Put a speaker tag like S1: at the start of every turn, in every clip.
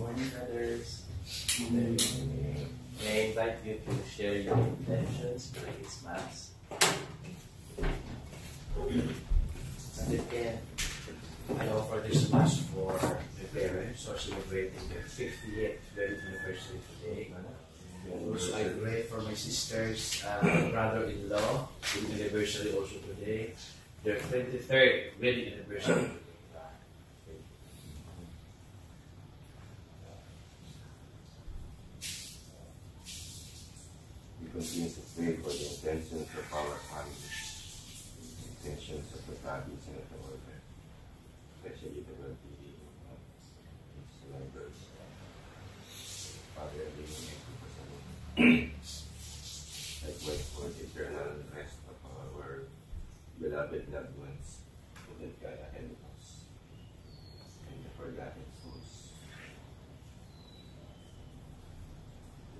S1: morning, others. May I invite you to share your intentions for this Mass. And again, I offer this Mass for the parents who are celebrating their 50th wedding anniversary today. Also, I pray for my sister's brother-in-law, wedding anniversary also today. Their 23rd wedding anniversary.
S2: Continue to pray for the intentions of our family, the intentions of the province and of the world, especially the well-being of its members. Father, I pray for the eternal rest of our beloved loved ones who have gone ahead of us, and the forgotten souls.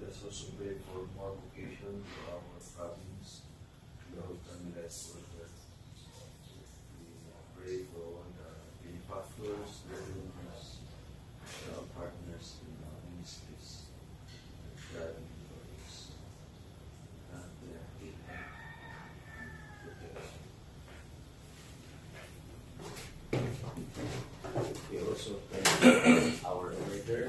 S3: Let us also pray for more vocation to our province, those and less workers. We pray for all the benefactors, the donors, our partners in our ministries, God in glories, and
S1: We also pray for our order,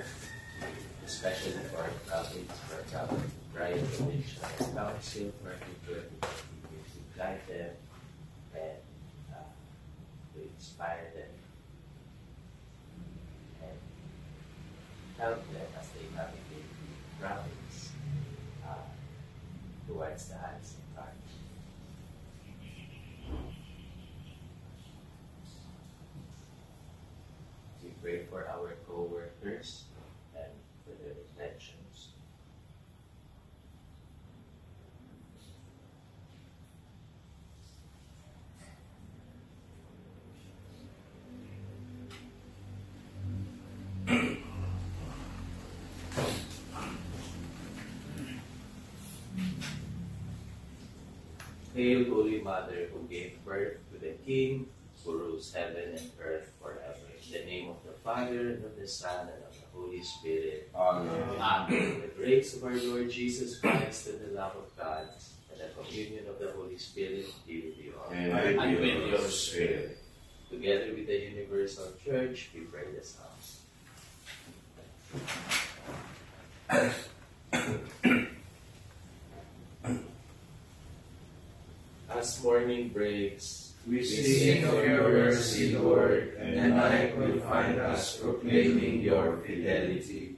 S1: especially for our province, for our Brian Village Council, for people to guide them and to inspire them and help them as they navigate the province towards the highest part. We pray for our co-workers and for their intentions. Hail, Holy Mother, who gave birth to the King, who rules heaven and earth forever. In the name of the Father, and of the Son, and of the Holy Spirit.
S2: Amen.
S1: Amen. The grace of our Lord Jesus Christ, and the love of God, and the communion of the Holy Spirit be with you all.
S2: And with your spirit.
S1: Together with the universal church, we pray this Psalms. As morning breaks,
S4: we sing of your mercy, Lord, and night will find us proclaiming your fidelity.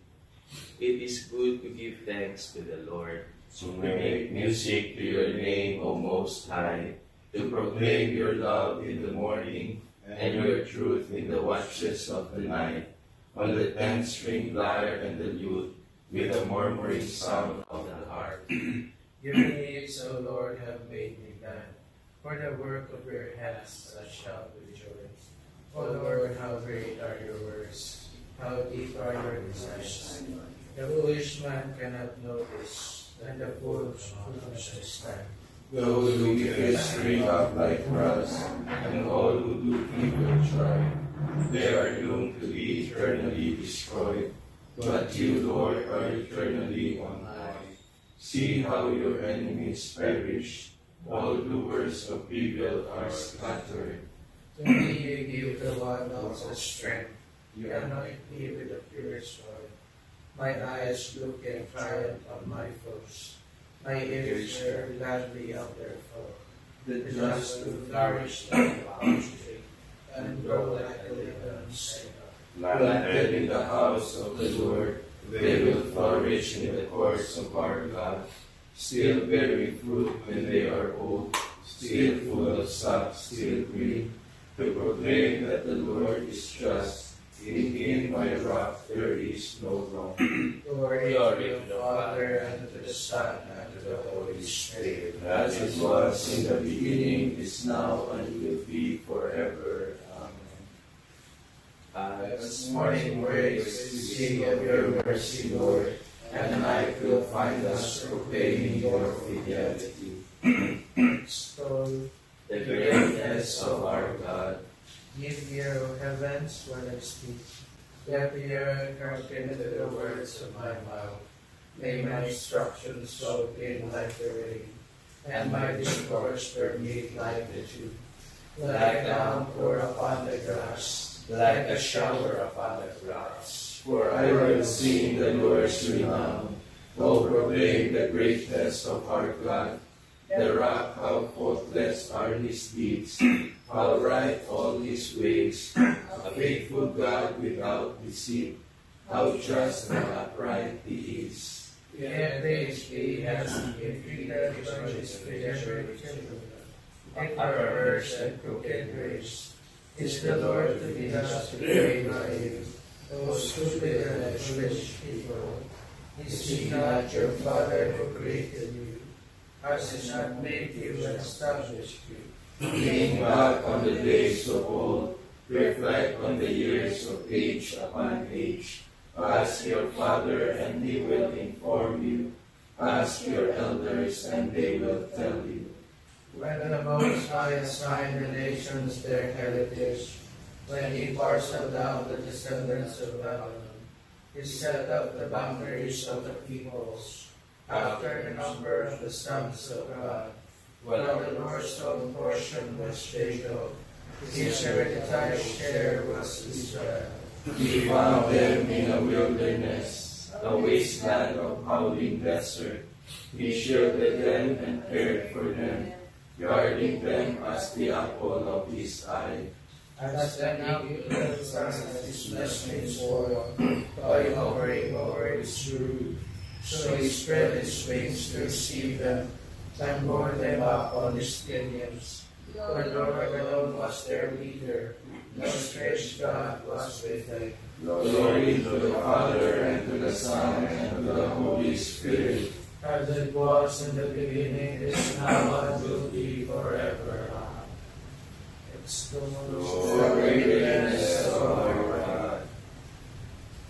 S1: It is good to give thanks to the Lord,
S4: So we make music to your name, O Most High, to proclaim your love in the morning and your truth in the watches of the night, on the 10-string lyre and the lute, with the murmuring sound of the harp.
S5: Your needs, O Lord, have made me glad. For the work of your hands I shall rejoice. O Lord, how great are your works, how deep are your desires. The foolish man cannot know this, and the fool's understand.
S4: Those who wicked spring up like grass, and all who do evil try. They are doomed to be eternally destroyed. But you, Lord, are eternally on high. See how your enemies perish. All doers of evil are scattered.
S5: To me you give the one also strength. You anoint me with a pure sword. My eyes look in triumph on my foes. My ears hear gladly of their foe. The just will flourish like a palm tree, and grow like a Lebanon cedar.
S4: Planted in the house of the Lord, they will flourish in the courts of our God, still bearing fruit when they are old, still full of sap, still green, to proclaim that the Lord is just. In him, my rock, there is no wrong.
S5: Glory to the Father, and to the Son, and to the Holy Spirit.
S4: As it was in the beginning, is now, and will be forever. Amen.
S5: As morning breaks, we sing of your mercy, Lord, and night will find us proclaiming your fidelity. Extol
S1: the greatness of our God.
S5: Give ear, O heavens, when I speak, Let the earth hearken to the words of my mouth. May my instructions soak in like the rain, and my discourse permeate like the dew. Like a downpour upon the grass, like a shower upon the grass.
S4: For I will sing the Lord's renown, will proclaim the greatness of our God. The rock, how faultless are his deeds, how right all his ways. A faithful God without deceit, how just and upright he is.
S5: Yet he has been treated by his favored children. A perverse and crooked race. Is the Lord to be justified by you? O stupid and foolish people, is he not your Father who created you? Has he not made you and established you?
S4: Think back on the days of old, reflect on the years of age upon age. Ask your father and he will inform you. Ask your elders and they will tell you.
S5: When the Most High assigned the nations their heritage, when he parceled out the descendants of Babylon, he set up the boundaries of the peoples, after the number of the sons of God. While the Lord's own portion was Jacob, his hereditary share was Israel.
S4: He found them in a wilderness, a wasteland of howling desert. He shielded them and cared for them, guarding them as the apple of his eye.
S5: As the eagle stands his nest in soil, by hovering over his brood, so he spread his wings to receive them, and bore them up on his pinions. The Lord alone was their leader, no strange God was with them.
S4: Glory to the Father, and to the Son, and to the Holy Spirit.
S5: As it was in the beginning, is now, and will be forever. Amen. It's the
S4: The greatness of our God.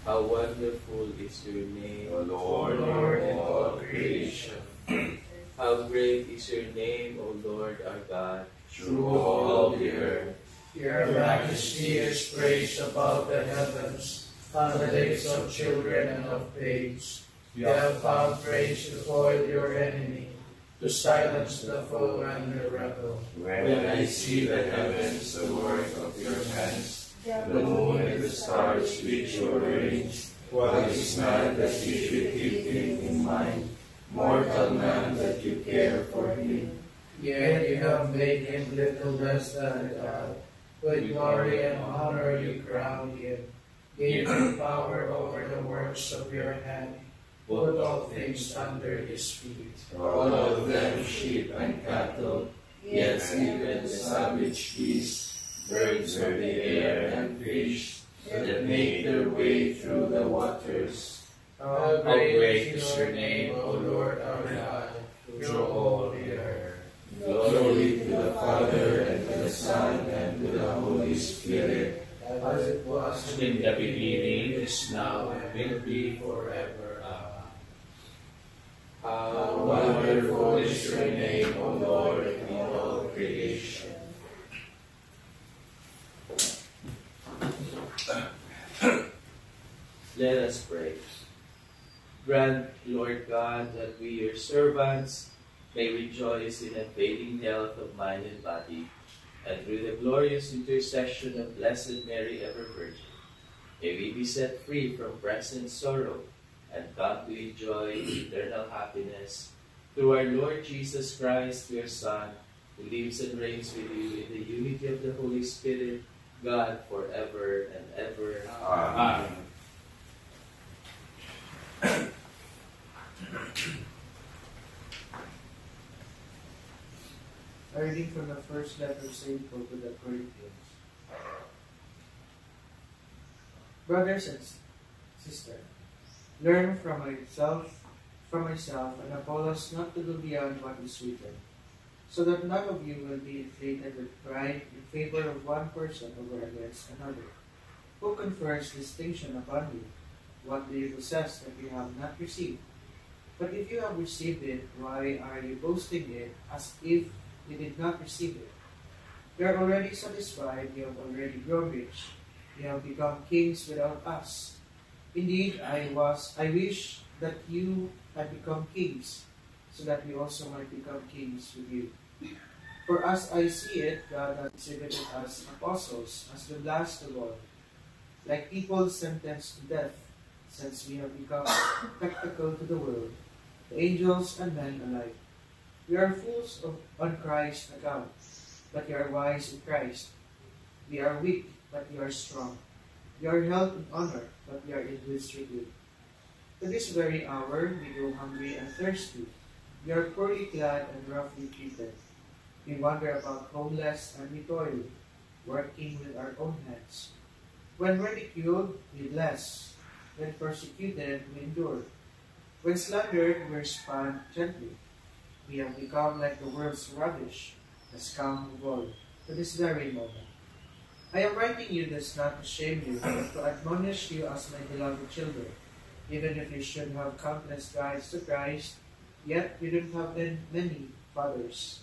S6: How wonderful is your name,
S4: O Lord,
S5: Lord in
S4: of
S5: all
S4: all
S5: creation.
S4: creation.
S6: How great is your name, O Lord our God.
S4: Through all the earth.
S5: Your majesty is praised above the heavens, on the lips of children and of babes. You have found praise to foil your enemy, to silence the foe and the rebel.
S4: When I see the heavens, the work of your hands, the moon and the stars which you arranged, what is man that you should keep him in mind? Mortal man that you care for him.
S5: Yet you have made him little less than a God. With glory and honor you crowned him, gave him power over the works of your hand, put all things under his feet.
S4: All of them sheep and cattle, yet even the savage beasts, birds of the air and fish, that make their way through the waters.
S5: How great is your name, O Lord our God, through all the earth.
S4: Glory to the Father, and to the Son, and to the Holy Spirit.
S5: As it was
S1: In the beginning, is now, and will be forever. Amen.
S4: How wonderful is your name, O Lord, in all creation.
S6: Let us pray. Grant, Lord God, that we, your servants, may rejoice in unfailing health of mind and body, and through the glorious intercession of Blessed Mary, ever Virgin, may we be set free from present sorrow and come to enjoy eternal happiness through our Lord Jesus Christ, your Son, who lives and reigns with you in the unity of the Holy Spirit, God, forever and ever.
S4: Amen.
S5: A reading from the first letter of St. Paul to the Corinthians. Brothers and sisters, learn from myself and Apollos not to go beyond what is written, so that none of you will be inflated with pride in favor of one person over against another. Who confers distinction upon you? What do you possess that you have not received? But if you have received it, why are you boasting it as if you did not receive it? You are already satisfied, you have already grown rich. You have become kings without us. Indeed, I wish that you had become kings, so that we also might become kings with you. For as I see it, God has exhibited us apostles as the last of all, like people sentenced to death, since we have become a spectacle to the world, the angels and men alike. We are fools on Christ's account, but you are wise in Christ. We are weak, but you are strong. We are held in honor, but we are in disrepute. To this very hour we go hungry and thirsty. We are poorly clad and roughly treated. We wander about homeless and we toil, working with our own hands. When ridiculed, we bless. When persecuted, we endure. When slandered, we respond gently. We have become like the world's rubbish, the scum of all, to this very moment. I am writing you this not to shame you, but to admonish you as my beloved children. Even if you should have countless guides to Christ, yet you don't have many fathers.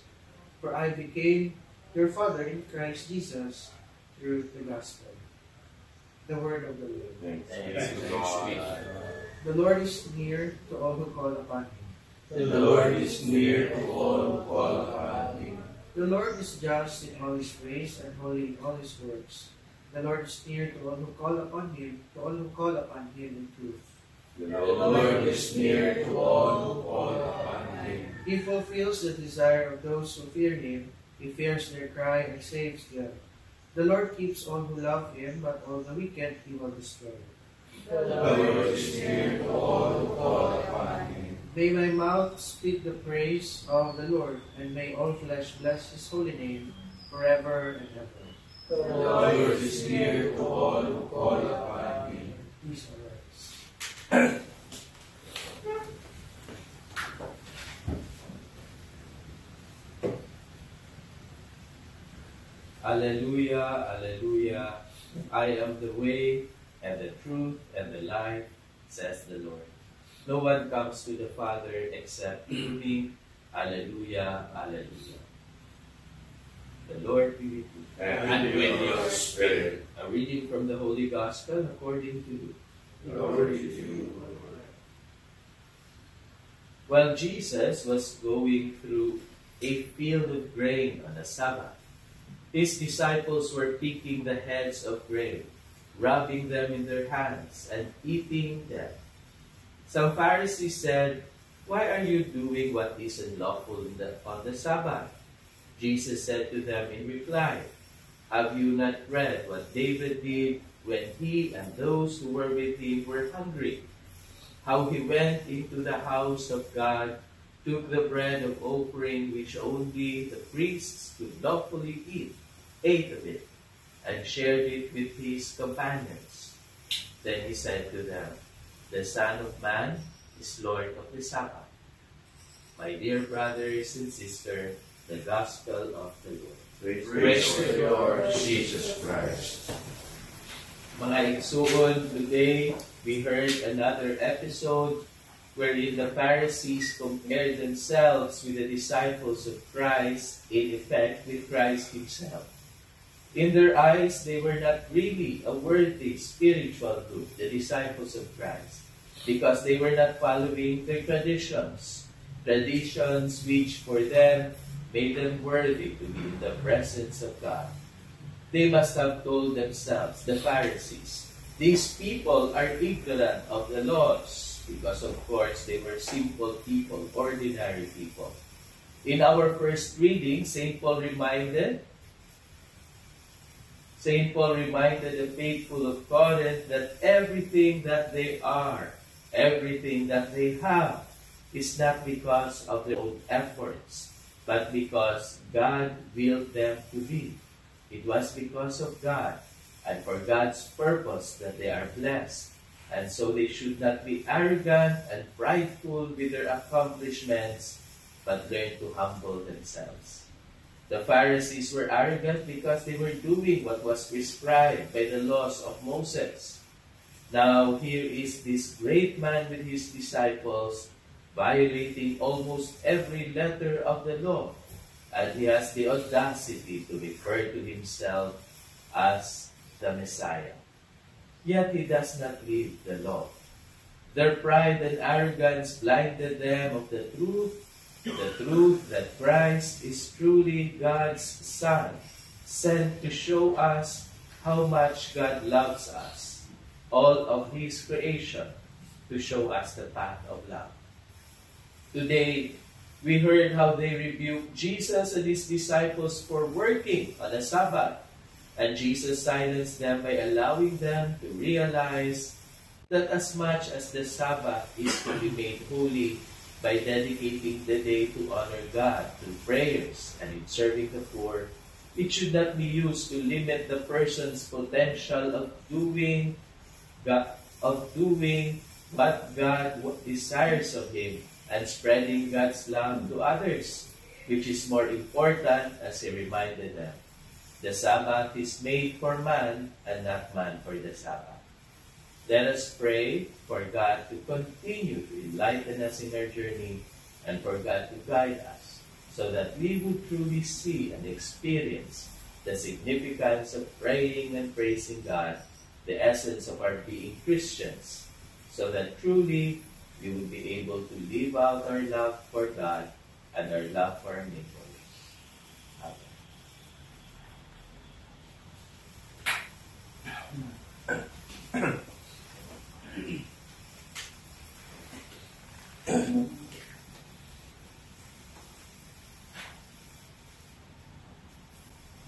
S5: For I became your father in Christ Jesus through the gospel. The word of the Lord.
S2: Thanks be to God.
S5: The Lord is near to all who call upon him.
S4: The Lord is near to all who call upon him.
S5: The Lord is just in all his ways and holy in all his works. The Lord is near to all who call upon him, in truth.
S4: The Lord is near to all who call upon him.
S5: He fulfills the desire of those who fear him. He hears their cry and saves them. The Lord keeps all who love him, but all the wicked he will destroy.
S4: The Lord is near to all who call upon him.
S5: May my mouth speak the praise of the Lord, and may all flesh bless his holy name forever and ever.
S4: The Lord is near to all who call upon him.
S5: Please arise.
S6: Alleluia, alleluia. I am the way and the truth and the life, says the Lord. No one comes to the Father except through me. Alleluia, alleluia. The Lord be with you.
S4: And with your spirit.
S6: A reading from the Holy Gospel according to Luke.
S4: Glory to you, Lord.
S6: While Jesus was going through a field of grain on the Sabbath, his disciples were picking the heads of grain, rubbing them in their hands, and eating them. Some Pharisees said, "Why are you doing what is unlawful on the Sabbath?" Jesus said to them in reply, "Have you not read what David did when he and those who were with him were hungry? How he went into the house of God, took the bread of offering which only the priests could lawfully eat, ate of it, and shared it with his companions. Then he said to them, 'The Son of Man is Lord of the Sabbath.'" My dear brothers and sisters, the Gospel of the Lord.
S4: Praise to the Lord Jesus Christ.
S6: Mga igsuon, today we heard another episode wherein the Pharisees compared themselves with the disciples of Christ, in effect with Christ himself. In their eyes, they were not really a worthy spiritual group, the disciples of Christ, because they were not following their traditions which for them made them worthy to be in the presence of God. They must have told themselves, the Pharisees, these people are ignorant of the laws, because of course they were simple people, ordinary people. In our first reading, St. Paul reminded the faithful of Corinth that everything that they are, everything that they have, is not because of their own efforts, but because God willed them to be. It was because of God and for God's purpose that they are blessed. And so they should not be arrogant and prideful with their accomplishments, but learn to humble themselves. The Pharisees were arrogant because they were doing what was prescribed by the laws of Moses. Now here is this great man with his disciples violating almost every letter of the law, and he has the audacity to refer to himself as the Messiah. yet he does not leave the law. Their pride and arrogance blinded them of the truth that Christ is truly God's Son, sent to show us how much God loves us, all of His creation, to show us the path of love. Today, we heard how they rebuked Jesus and His disciples for working on the Sabbath, and Jesus silenced them by allowing them to realize that as much as the Sabbath is to be made holy by dedicating the day to honor God through prayers and in serving the poor, it should not be used to limit the person's potential of doing what God desires of him and spreading God's love to others, which is more important, as he reminded them. The Sabbath is made for man and not man for the Sabbath. Let us pray for God to continue to enlighten us in our journey and for God to guide us so that we would truly see and experience the significance of praying and praising God, the essence of our being Christians, so that truly we would be able to live out our love for God and our love for our neighbors.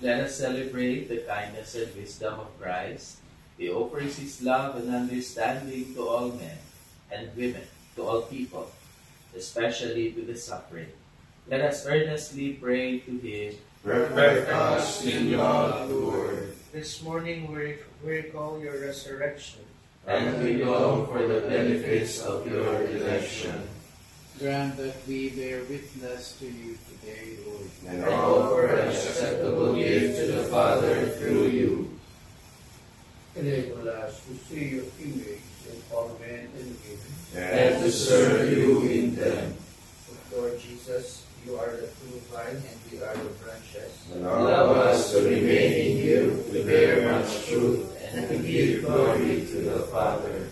S6: Let us celebrate the kindness and wisdom of Christ. He offers His love and understanding to all men and women, to all people, especially to the suffering. Let us earnestly pray to Him.
S4: Perfect us in love, Lord.
S5: This morning we recall your resurrection.
S4: And we long for the benefits of your election.
S7: Grant that we bear witness to you today, Lord.
S4: And offer an acceptable gift to the Father through you.
S5: Enable us to see your image in all men and women.
S4: And to serve you in them.
S5: Lord Jesus, you are the true vine and we are the branches.
S4: Allow us to remain in you, to bear much fruit, and to give glory to the Father.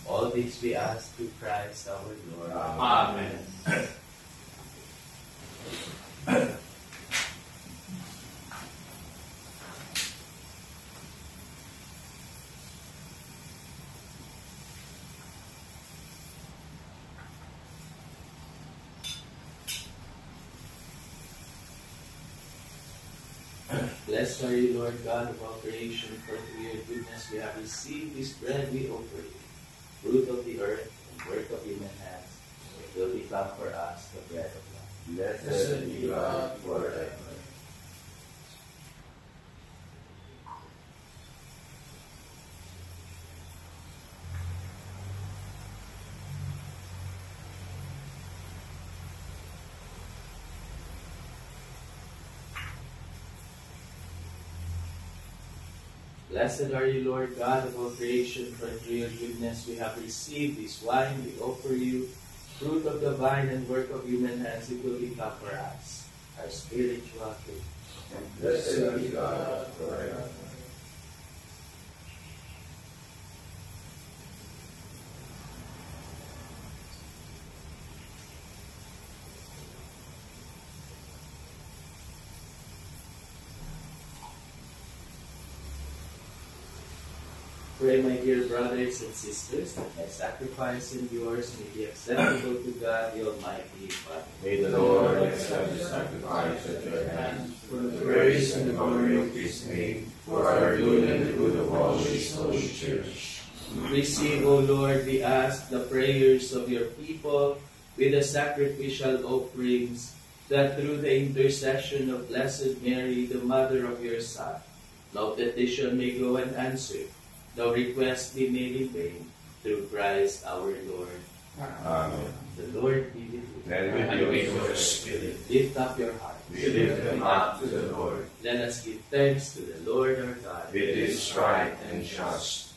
S6: All this we ask through Christ our Lord.
S4: Amen.
S6: Blessed are you, Lord God of all creation, for through your goodness we have received this bread we offer you, fruit of the earth and work of human hands. It will become for us the bread of life.
S4: Blessed be God forever.
S6: Blessed are you, Lord God of all creation, for through your goodness we have received this wine we offer you, fruit of the vine and work of human hands. It will become for us our spiritual food.
S4: Blessed be God forever.
S6: Pray, my dear brothers and sisters, that my sacrifice and yours may be acceptable to God the Almighty Father.
S4: May the Lord accept the sacrifice at your hands for the praise and the glory of His name, for our good and the good of all His holy church.
S6: Receive, O Lord, we ask, the prayers of your people with the sacrificial offerings, that through the intercession of Blessed Mary, the Mother of your Son, no petition may go unanswered, no request be made in vain, through Christ our Lord.
S4: Amen.
S6: The Lord be with you.
S4: And with your spirit.
S6: Lift up your hearts.
S4: We lift them up to the Lord.
S6: Let us give thanks to the Lord our God.
S4: It is right and just.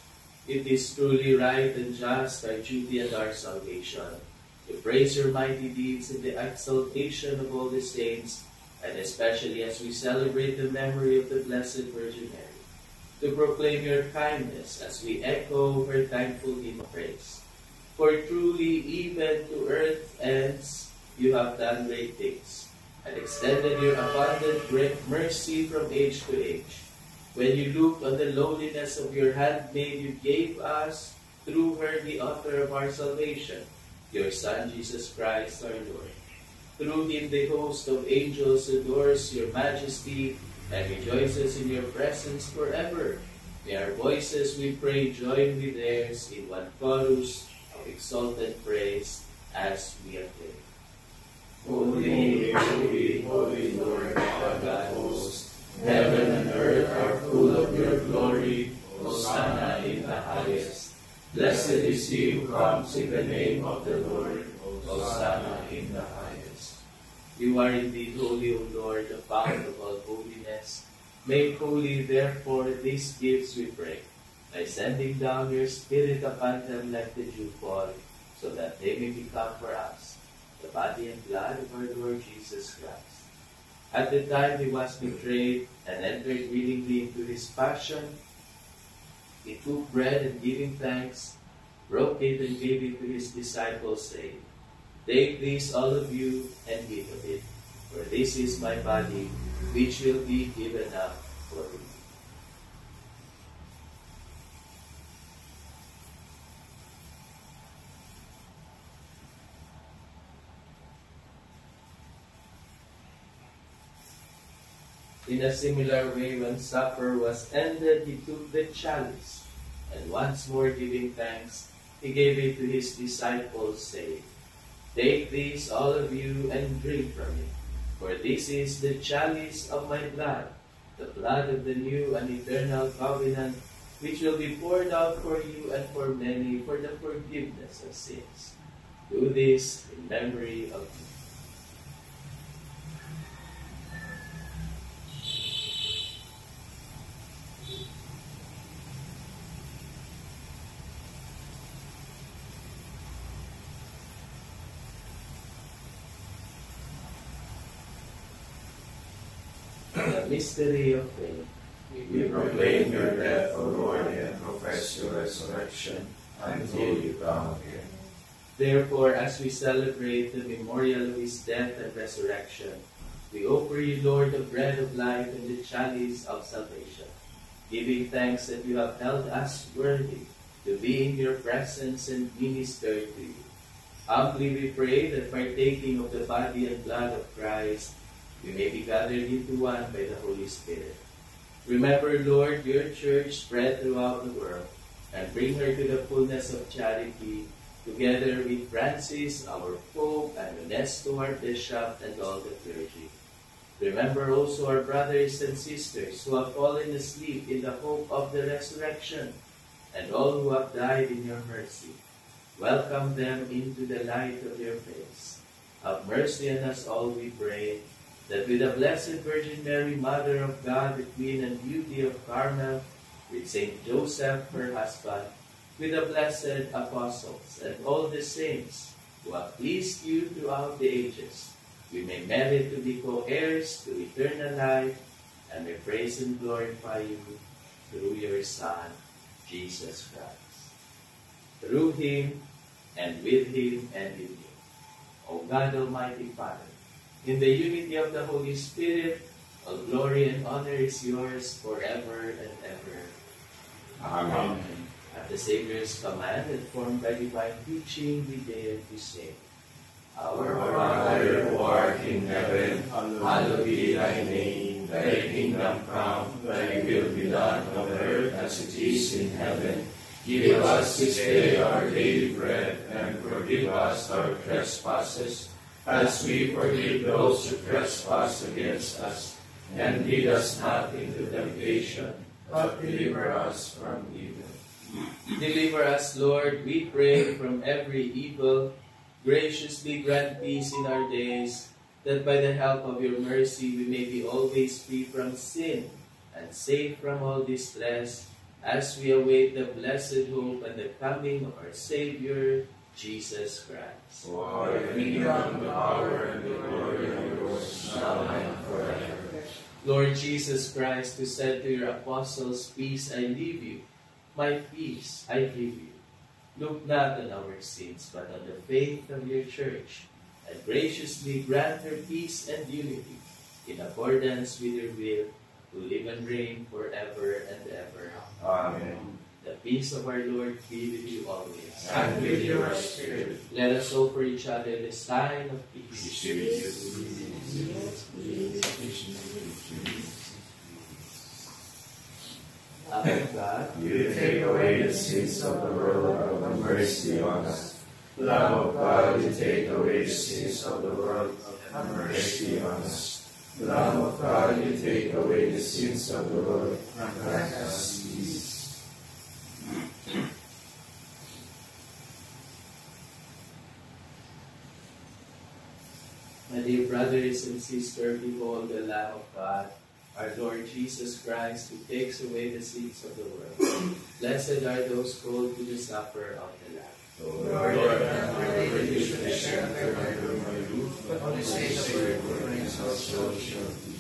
S6: It is truly right and just, our duty and our salvation, to praise your mighty deeds in the exaltation of all the saints, and especially as we celebrate the memory of the Blessed Virgin Mary. to proclaim your kindness as we echo her thankful hymn of praise. For truly, even to earth's ends, you have done great things, and extended your abundant great mercy from age to age. When you looked on the lowliness of your handmaid, you gave us, through her, the author of our salvation, your Son, Jesus Christ, our Lord. Through him, the host of angels adores your majesty and rejoices in your presence forever. May our voices, we pray, join with theirs in one chorus of exalted praise as we acclaim.
S4: Holy, holy, holy Lord God of hosts, heaven and earth are full of your glory. Hosanna in the highest. Blessed is he who comes in the name of the Lord. Hosanna in the highest.
S6: You are indeed holy, O Lord, the fount of all holiness. Make holy, therefore, these gifts, we pray, by sending down your Spirit upon them like the dewfall, so that they may become for us the body and blood of our Lord Jesus Christ. At the time he was betrayed and entered willingly into his passion, he took bread and giving thanks, broke it and gave it to his disciples, saying, Take this, all of you, and eat of it, for this is my body, which will be given up for you. In a similar way, when supper was ended, he took the chalice, and once more giving thanks, he gave it to his disciples, saying, Take this, all of you, and drink from it, for this is the chalice of my blood, the blood of the new and eternal covenant, which will be poured out for you and for many for the forgiveness of sins. Do this in memory of me. The mystery of faith.
S4: We proclaim your death, O Lord, and profess your resurrection until you come again.
S6: Therefore, as we celebrate the memorial of his death and resurrection, we offer you, Lord, the bread of life and the chalice of salvation, giving thanks that you have held us worthy to be in your presence and minister to you. Humbly we pray that partaking of the body and blood of Christ, we may be gathered into one by the Holy Spirit. Remember, Lord, your church spread throughout the world, and bring her to the fullness of charity, together with Francis, our Pope, and Ernesto, our Bishop, and all the clergy. Remember also our brothers and sisters who have fallen asleep in the hope of the resurrection, and all who have died in your mercy. Welcome them into the light of your face. Have mercy on us all, we pray, that with the Blessed Virgin Mary, Mother of God, the Queen and Beauty of Carmel, with Saint Joseph, her husband, with the blessed apostles and all the saints who have pleased you throughout the ages, we may merit to be co-heirs to eternal life, and may praise and glorify you through your Son, Jesus Christ. Through him, and with him, and in him, O God, Almighty Father, in the unity of the Holy Spirit, all glory and honor is yours forever and ever.
S4: Amen.
S6: At the Savior's command, informed by divine teaching, we dare to say,
S4: Our Father who art in heaven, hallowed be thy name. Thy kingdom come, thy will be done on earth as it is in heaven. Give us this day our daily bread, and forgive us our trespasses, as we forgive those who trespass against us. And lead us not into temptation, but deliver us from evil.
S6: Deliver us, Lord, we pray, from every evil. Graciously grant peace in our days, that by the help of your mercy we may be always free from sin and safe from all distress, as we await the blessed hope and the coming of our Savior, Jesus Christ.
S4: For the kingdom, the power, and the glory are yours, now and forever.
S6: Lord Jesus Christ, who said to your apostles, "Peace I leave you, my peace I give you," look not on our sins, but on the faith of your church, and graciously grant her peace and unity, in accordance with your will, who live and reign forever and ever.
S2: Amen.
S6: The peace of our Lord be with you always.
S4: And with your spirit.
S6: Let us offer each other the sign of peace. Our God,
S4: You take away the sins of the world, have mercy on us. Lamb of God, you take away the sins of the world, have mercy on us. Lamb of God, you take away the sins of the world, grant us peace.
S6: my dear brothers and sisters, behold the Lamb of God, our Lord Jesus Christ, who takes away the sins of the world. Blessed are those called to the supper of the Lamb.
S4: Lord, I am worthy you should enter under my roof, but only say the word, for my soul shall be.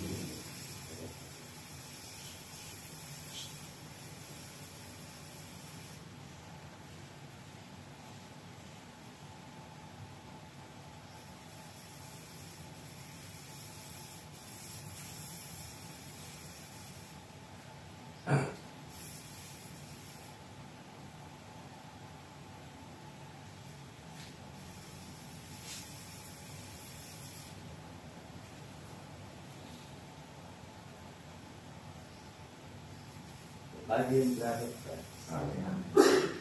S6: Body and blood of Christ.
S2: Amen.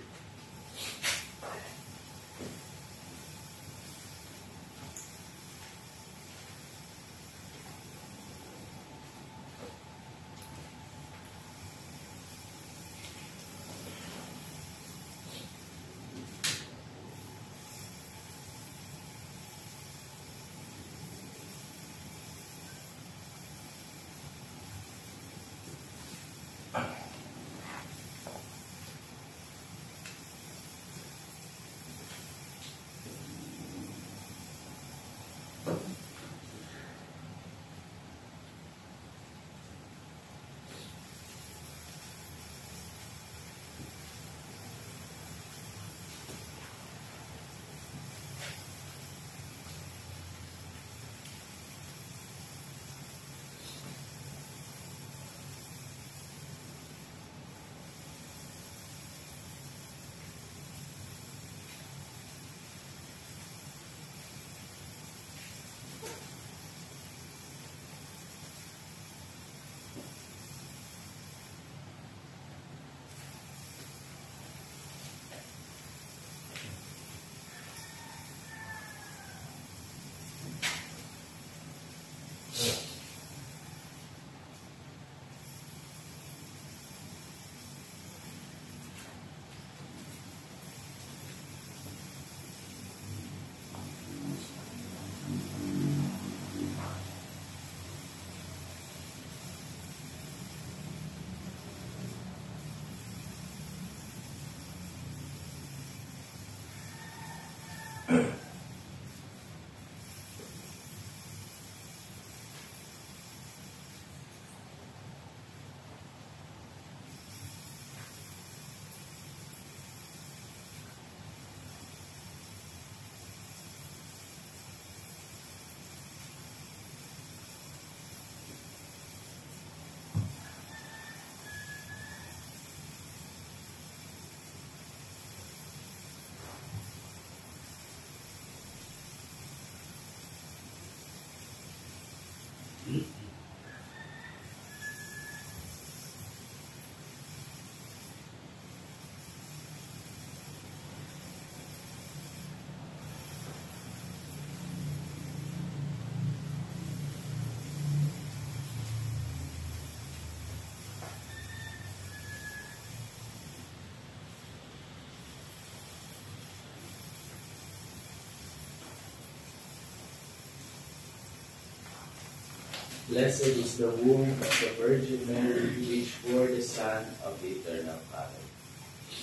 S6: Blessed is the womb of the Virgin Mary, which bore the Son of the Eternal Father.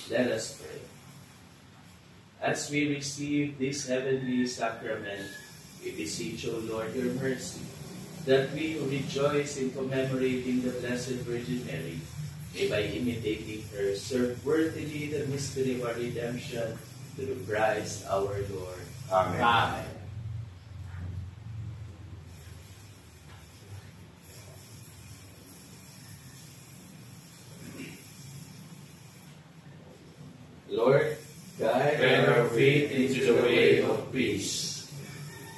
S6: Let us pray. As we receive this heavenly sacrament, we beseech, O Lord, your mercy, that we who rejoice in commemorating the Blessed Virgin Mary may, by imitating her, serve worthily the mystery of our redemption through Christ our Lord.
S2: Amen.
S6: Amen. Lord, guide our faith into the way of peace.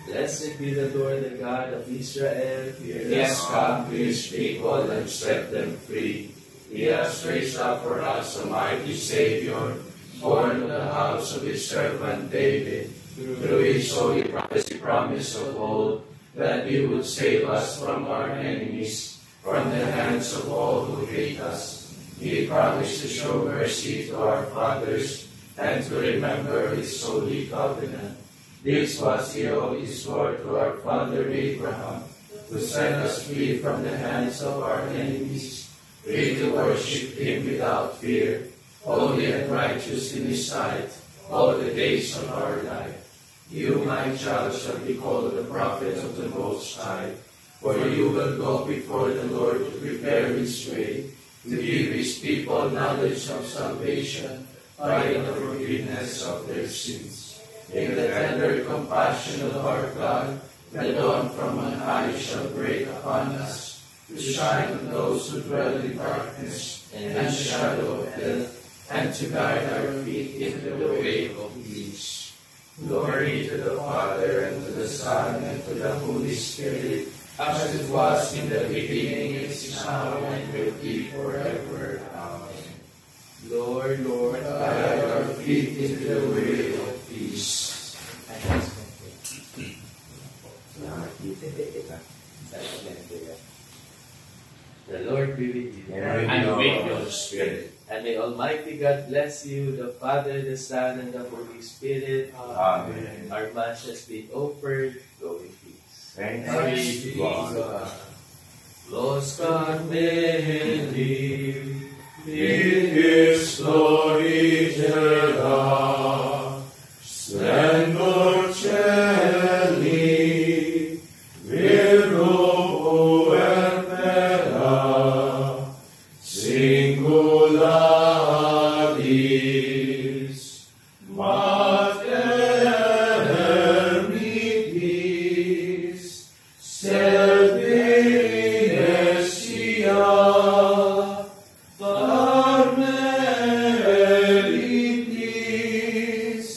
S6: Blessed be the Lord, the God of Israel.
S4: He has come to his people and set them free. He has raised up for us a mighty Savior, born of the house of his servant David. Through his holy prophecy promise of old, that he would save us from our enemies, from the hands of all who hate us. He promised to show mercy to our fathers and to remember his holy covenant. This was he owed his word to our father Abraham, to set us free from the hands of our enemies, free to worship him without fear, holy and righteous in his sight, all the days of our life. You, my child, shall be called the prophet of the Most High, for you will go before the Lord to prepare his way, to give his people knowledge of salvation by the forgiveness of their sins. In the tender compassion of our God, the dawn from on high shall break upon us, to shine on those who dwell in darkness and the shadow of death, and to guide our feet into the way of peace. Glory to the Father, and to the Son, and to the Holy Spirit, as it was in the beginning, is now, and will be forever. Amen.
S6: Lord, Lord,
S4: Guide our feet into the way of peace.
S6: the Lord be with you.
S2: And with
S4: your spirit.
S6: And may Almighty God bless you, the Father, the Son, and the Holy Spirit.
S2: Amen.
S6: Our Mass has been offered. Go in peace.
S2: Thanks
S4: Praise
S2: be
S4: be
S2: to God.
S4: God.
S6: Los Carmeli,
S4: In his glory, Jedi, splendor cieli, vero puerpera, singularis, mater ermitis, servinesia, Carmelitis,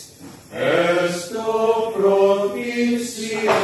S4: esto provincia,